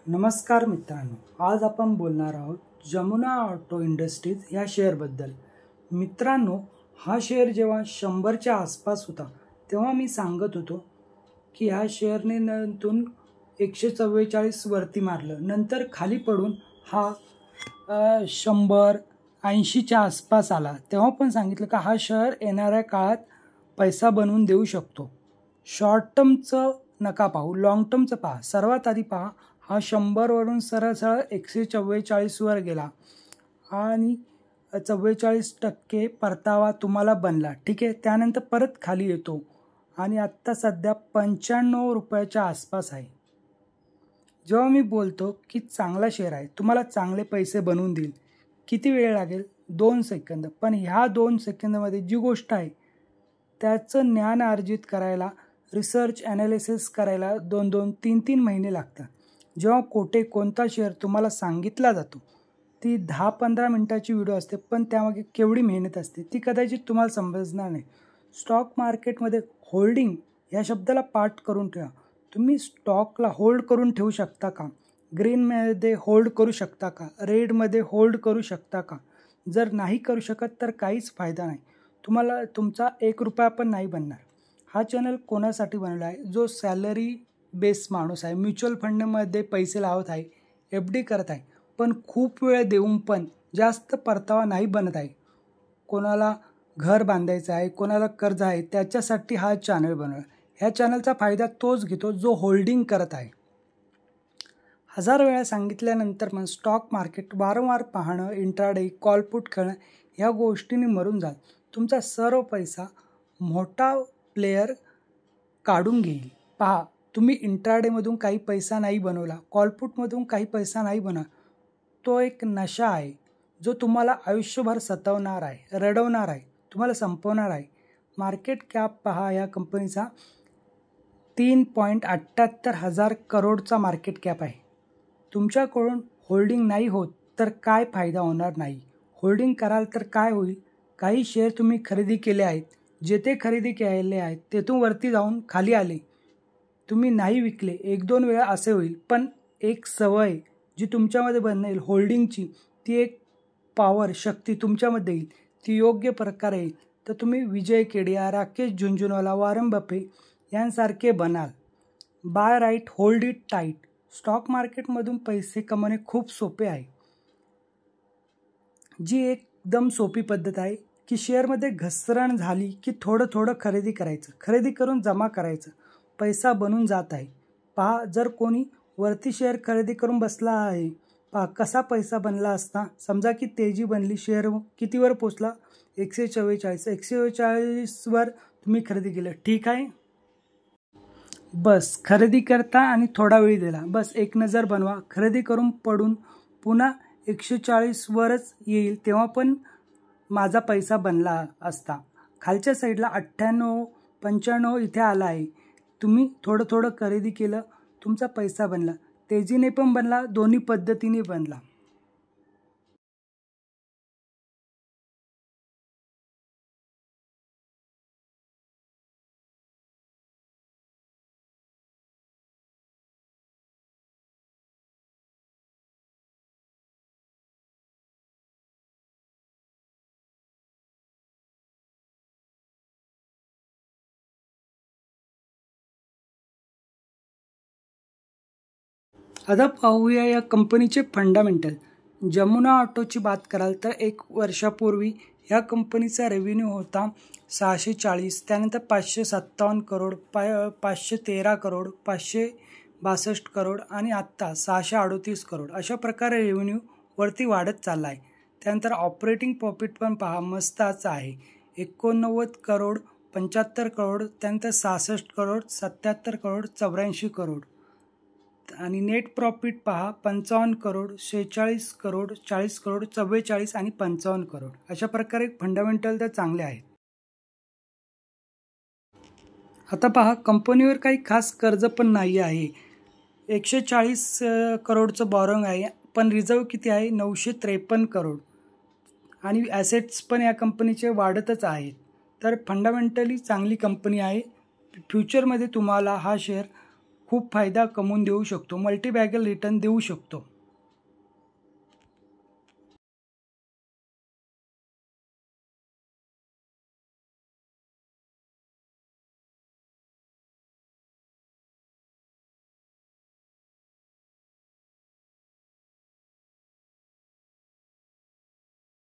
नमस्कार मित्रांनो, आज आपण बोलणार आहोत जमुना ऑटो इंडस्ट्रीज या शेअरबद्दल। मित्रांनो, हा शेअर जेव्हा 100च्या आसपास होता तेव्हा मी सांगत होतो की ह्या शेअरने नंतर 144 वरती मारलं, नंतर खाली पडून हा 100-80च्या आसपास आला। तेव्हा पण सांगितलं का हा शेअर येणाऱ्या काळात पैसा बनवून देऊ शकतो। शॉर्ट टर्मचं नका पाहू, लॉंग टर्मचं पहा। सर्वात आधी पहा, हा 100 वरून सरळ 144 वर गेला आणि 44% परतावा तुम्हाला बनला, ठीक आहे। त्यानंतर परत खाली येतो आणि आत्ता सध्या 95 रुपयाच्या आसपास आहे। जेव्हा मी बोलतो की चांगला शेअर आहे, तुम्हाला चांगले पैसे बनवून देईल, किती वेळ लागेल? 2 सेकंद। पण ह्या 2 सेकंदामध्ये जी गोष्ट आहे त्याचं ज्ञान अर्जित करायला, रिसर्च ॲनालिसिस करायला 2-2, 3-3 महिने लागतात। जेव्हा कोणता शेअर तुम्हाला सांगितला जातो, ती 10-15 मिनिटाची व्हिडिओ असते, पण त्यामागे केवढी मेहनत असते ती कदाचित तुम्हाला समजणार नाही। स्टॉक मार्केटमध्ये होल्डिंग या शब्दाला पाठ करून ठेवा। तुम्ही स्टॉकला होल्ड करून ठेवू शकता का? ग्रीनमध्ये होल्ड करू शकता का? रेडमध्ये होल्ड करू शकता का? जर नाही करू शकत तर काहीच फायदा नाही, तुम्हाला तुमचा 1 रुपया पण नाही बनणार। हा चॅनल कोणासाठी बनवला आहे? जो सॅलरी बेस माणूस आहे, म्युच्युअल फंडमध्ये पैसे लावत आहे, FD करत आहे, पण खूप वेळ देऊन पण जास्त परतावा नाही बनत आहे। कोणाला घर बांधायचं आहे, कोणाला कर्ज आहे, त्याच्यासाठी हा चॅनल बनवला। ह्या चॅनलचा फायदा तोच घेतो जो होल्डिंग करत आहे। 1000 वेळा सांगितल्यानंतर पण स्टॉक मार्केट वारंवार पाहणं, इंट्राडे, कॉल पुट खेळणं ह्या गोष्टींनी मरून जाल। तुमचा सर्व पैसा मोठा प्लेयर काढून घेईल। पहा, तुम्ही इंट्राडेमधून काही पैसा नाही बनवला, कॉलपुटमधून काही पैसा नाही बनवला, तो एक नशा आहे जो तुम्हाला आयुष्यभर सतावणार आहे, रडवणार आहे, तुम्हाला संपवणार आहे। मार्केट कॅप पहा या कंपनीचा 3.78 हजार करोडचा मार्केट कॅप आहे। तुमच्याकडून होल्डिंग नाही होत तर काय फायदा होणार नाही। होल्डिंग कराल तर काय होईल? काही शेअर तुम्ही खरेदी केले आहेत, जेथे खरेदी केले आहेत तेथून वरती जाऊन खाली आले, तुम्ही नाही विकले, 1-2 वेळा असे होईल, पण एक सवय जी तुमच्यामध्ये बनेल होल्डिंगची, ती एक पॉवर शक्ती तुमच्यामध्ये येईल, ती योग्य प्रकारे येईल, तर तुम्ही विजय केडिया, राकेश झुनझुनवाला, वॉरन बफे यांसारखे बनाल। Buy right, hold it tight. Stock मार्केटमधून पैसे कमवणे खूप सोपे आहे। जी एकदम सोपी पद्धत आहे की शेअरमध्ये घसरण झाली की थोडं थोडं खरेदी करायचं, खरेदी करून जमा करायचं, पैसा बनून जात आहे। पहा, जर कोणी वरती शेअर खरेदी करून बसला आहे, पहा कसा पैसा बनला असता। समजा की तेजी बनली, शेअर कितीवर पोचला? 144। 144 वर तुम्ही खरेदी केलं, ठीक आहे। बस खरेदी करता आणि थोडा वेळ दिला, बस एक नजर बनवा, खरेदी करून पडून पुन्हा 140 वरच येईल, तेव्हा पण माझा पैसा बनला असता। खालच्या साईडला 98-95 इथे आला आहे, तुम्ही थोडं थोडं खरेदी केलं, तुमचा पैसा बनला, तेजीने पण बनला, दोन्ही पद्धतीने बनला। आता पाहूया या कंपनीचे फंडामेंटल। जमुना ऑटोची बात कराल तर 1 वर्षापूर्वी या कंपनीचा रेव्हेन्यू होता 640, त्यानंतर 557 करोड, 513 करोड, 562 करोड आणि आत्ता 638 करोड, अशा प्रकारे रेव्हेन्यू वरती वाढत चालला आहे। त्यानंतर ऑपरेटिंग प्रॉफिट पण पहा मस्तच आहे, 89 करोड, 75 करोड, त्यानंतर 66 करोड, 77 करोड, 84 करोड आणि नेट प्रॉफिट पहा 55 करोड, 46 करोड, 40 करोड, 44 आणि 55 करोड, अशा प्रकारे फंडामेंटल तर चांगले आहेत। आता पहा, कंपनीवर काही खास कर्ज पण नाही आहे, 140 करोडचं बॉरोइंग आहे, पण रिझर्व किती आहे? 953 करोड आणि ॲसेट्स पण या कंपनीचे वाढतच आहेत। तर फंडामेंटली चांगली कंपनी आहे। फ्युचरमध्ये तुम्हाला हा शेअर खूप फायदा कमवून देऊ शकतो, मल्टीबॅगल रिटर्न देऊ शकतो.